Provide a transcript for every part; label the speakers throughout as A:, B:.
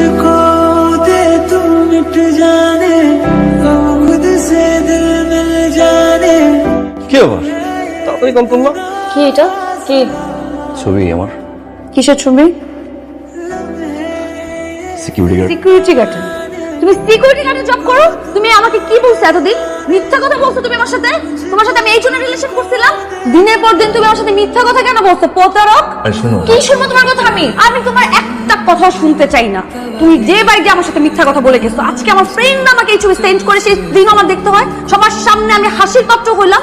A: मुझको दे तू मिट जाने हम खुद से दिल मिल जाने।
B: কি আবার তাড়াতাড়ি কল করলাম।
C: কি এটা? কি
B: ছবি আমার
C: কিসের ছবি?
B: Security guard.
C: Security guard? তুমি সিকিউরিটি গার্ডে জব করো? তুমি আমাকে কি বলছো এতদিন? মিথ্যা কথা বলছো তুমি আমার সাথে। তোমার সাথে আমি এই জন্য রিলেশন করছিলাম। দিনের পর দিন তুমি আমার সাথে মিথ্যা কথা কেন বলছো? প্রতারক।
B: শোনো,
C: কি শুনবো তোমার কথা? আমি তোমার একটা কথা শুনতে চাই না। তুমি যে বাইরে আমার সাথে মিথ্যা কথা বলে গেছো, আজকে আমার ফ্রেন্ড আমাকে এই ছবি সেন্ড করে, সেই দিন আমার দেখতে হয় সবার সামনে আমি হাসির পাত্র হইলাম।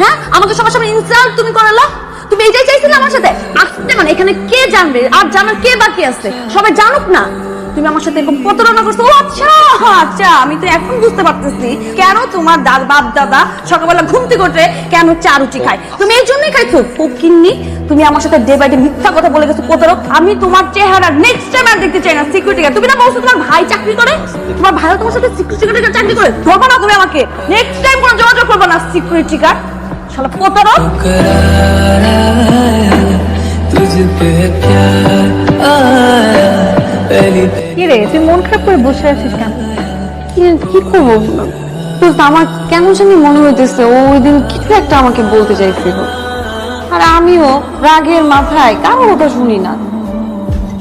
C: হ্যাঁ, আমাকে সবার সামনে ইনসাল্ট তুমি করালা। তুমি এটাই চাইছিলে আমার সাথে আসতে? মানে এখানে কে জানবে? আর জানার কে বাকি আছে? সবাই জানুক না তুমি আমার সাথে এরকম প্রতারণা করছো। ও আচ্ছা আচ্ছা, আমি তো এখন বুঝতে পারতেছি কেন তোমার বাপ দাদা সকালবেলা ঘুম থেকে উঠে কেন চা রুটি খায়। তুমি এই জন্যই খাইছো ফকিন্নি। তুমি আমার সাথে ডে বাই ডে মিথ্যা কথা বলে গেছো প্রতারক। আমি তোমার চেহারা নেক্সট টাইম আর দেখতে চাই না। সিকিউরিটি গার্ড তুমি না বলছো তোমার ভাই চাকরি করে? তোমার ভাইও তোমার সাথে সিকিউরিটি গার্ড চাকরি করে? ধরবা না তুমি আমাকে। নেক্সট টাইম কোনো যোগাযোগ করবে না সিকিউরিটি গার্ড। শালা প্রতারক।
A: तुझ पे प्यार आया पहली
C: কি রে, তুই মন খারাপ করে বসে আছিস কেন? কি করবো? তো আমার কেন জানি মনে হইতেছে ও ওই দিন কিছু একটা আমাকে বলতে চাইছিল, আর আমিও রাগের মাথায় কারো কথা শুনি না।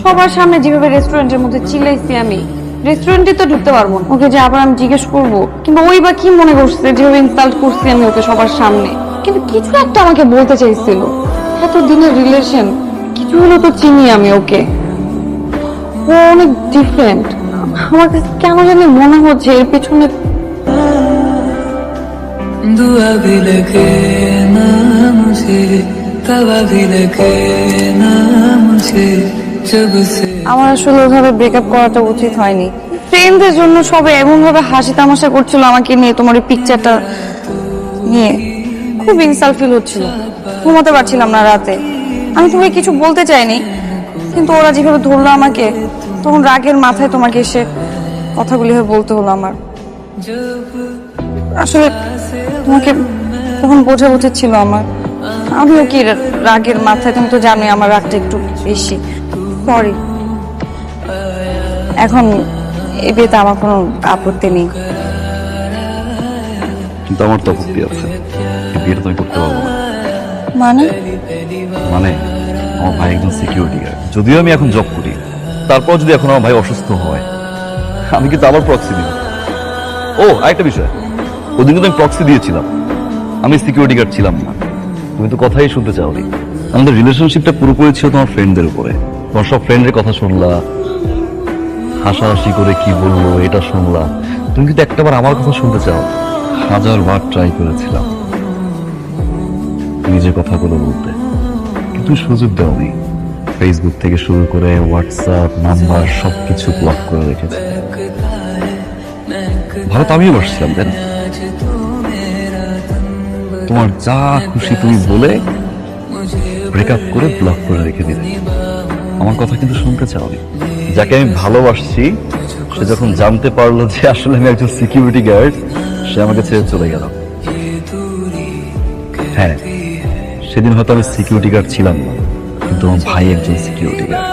C: সবার সামনে যেভাবে রেস্টুরেন্টের মধ্যে চিল্লাইছি, আমি রেস্টুরেন্টে তো ঢুকতে পারবো না। ওকে যে আবার আমি জিজ্ঞেস করবো, কিংবা ওই বা কি মনে করছে যেভাবে ইনসাল্ট করছি আমি ওকে সবার সামনে। কিন্তু কিছু একটা আমাকে বলতে চাইছিল। এত দিনের রিলেশন, কিছু হলো তো চিনি আমি ওকে। ও অনেক ডিফারেন্ট। আমার কাছে কেন জানি মনে হচ্ছে এর পেছনে
A: दुआ भी लगे ना मुझे तवा भी लगे ना मुझे जब से।
C: আমার আসলে ওভাবে ব্রেকআপ করাটা উচিত হয়নি। ফ্রেন্ডদের জন্য সবাই এমন ভাবে হাসি তামাশা করছিল আমাকে নিয়ে, তোমার ওই পিকচারটা নিয়ে খুব ইনসাল্ট ফিল হচ্ছিল। ঘুমাতে পারছিলাম না রাতে। আমি তোমাকে কিছু বলতে চাইনি, কিন্তু ওরা যেভাবে ধরলো আমাকে, তখন রাগের মাথায় তোমাকে এসে কথাগুলি বলতে হলো আমার। আসলে তোমাকে তখন বোঝা উচিত ছিল আমার। আমিও কি রাগের মাথায়, তুমি তো জানোই আমার রাগটা একটু বেশি। সরি। এখন এই বিয়েতে আমার কোনো আপত্তি নেই।
B: কিন্তু আমার তো আপত্তি আছে। এই বিয়েটা তুমি করতে পারবো না।
C: মানে?
B: মানে আমার ভাই একজন সিকিউরিটি গার্ড। যদিও আমি এখন জব করি, তারপর যদি এখন আমার ভাই অসুস্থ হয়, আমি কিন্তু আবার প্রক্সি দিব। ও আরেকটা বিষয়, ওদিন কিন্তু আমি প্রক্সি দিয়েছিলাম, আমি সিকিউরিটি গার্ড ছিলাম না। তুমি তো কথাই শুনতে চাওনি। আমাদের রিলেশনশিপটা পুরোপুরি ছিল তোমার ফ্রেন্ডদের উপরে। তোমার সব ফ্রেন্ডের কথা শুনলা, হাসাহাসি করে কি বললো এটা শুনলা। তুমি কিন্তু একটাবার আমার কথা শুনতে চাও। 1000 বার ট্রাই করেছিলাম নিজের কথাগুলো বলতে, কিন্তু সুযোগ দেওনি। ফেসবুক থেকে শুরু করে হোয়াটসঅ্যাপ নাম্বার সবকিছু ব্লক করে রেখেছে। ভালো তো আমিও বসছিলাম, তাই না? তোমার যা খুশি তুমি বলে ব্রেকআপ করে ব্লক করে রেখে দিলে। আমার কথা কিন্তু শুনতে চাওনি। যাকে আমি ভালোবাসছি সে যখন জানতে পারলো যে আসলে আমি একজন সিকিউরিটি গার্ড, সে আমাকে ছেড়ে চলে গেল। হ্যাঁ, সেদিন হয়তো আমি সিকিউরিটি গার্ড ছিলাম না, কিন্তু আমার ভাই একজন সিকিউরিটি গার্ড।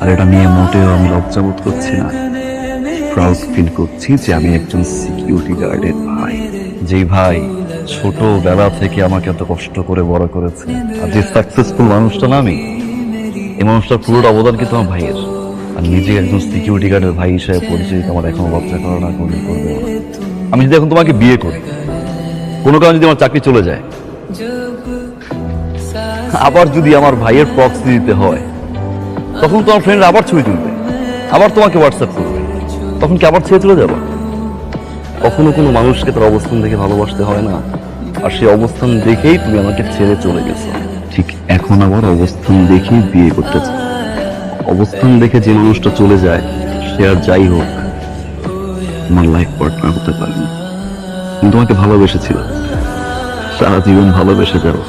B: আর এটা নিয়ে মোটেও আমি লজ্জাবোধ করছি না, প্রাউড ফিল করছি যে আমি একজন সিকিউরিটি গার্ডের ভাই। যেই ভাই ছোটবেলা থেকে আমাকে এত কষ্ট করে বড় করেছে। আর যে সাকসেসফুল মানুষটা না আমি, এই মানুষটার পুরোটা অবদান কিন্তু আমার ভাইয়ের। আর নিজে একজন সিকিউরিটি গার্ডের ভাই হিসেবে পরিচয় আমার এখনো লজ্জা করা না, কোনদিন করবে না। আমি যদি এখন তোমাকে বিয়ে করি, কোনো কারণে যদি আমার চাকরি চলে যায়, আবার যদি আমার ভাইয়ের প্রক্সি দিতে হয়, তখন তোমার ফ্রেন্ড আবার ছবি তুলবে, আবার তোমাকে হোয়াটসঅ্যাপ করবে, তখন কি আবার ছেড়ে চলে যাবো? কখনো কোনো মানুষকে তার অবস্থান দেখে ভালোবাসতে হয় না, আর সেই অবস্থান দেখেই তুমি আমাকে ছেড়ে চলে গেছো। ঠিক এখন আবার অবস্থান দেখেই বিয়ে করতে চাই। অবস্থান দেখে যে মানুষটা চলে যায়, সে আর যাই হোক আমার লাইফ পার্টনার হতে পারে না। কিন্তু তোমাকে ভালোবেসেছিল, সারা জীবন ভালোবেসে যাবো।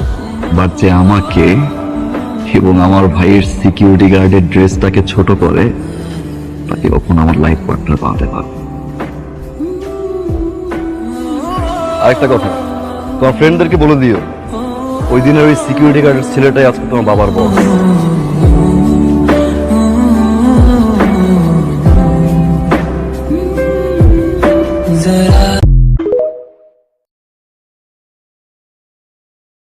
B: বাট যে আমাকে এবং আমার ভাইয়ের সিকিউরিটি গার্ডের ড্রেসটাকে ছোট করে, তাকে কখনো আমার লাইফ পার্টনার বানাতে পারবে। আরেকটা কথা, তোমার ফ্রেন্ডদেরকে বলে দিও ওই দিনের ওই সিকিউরিটি গার্ডের ছেলেটাই আজকে তোমার বাবার বস।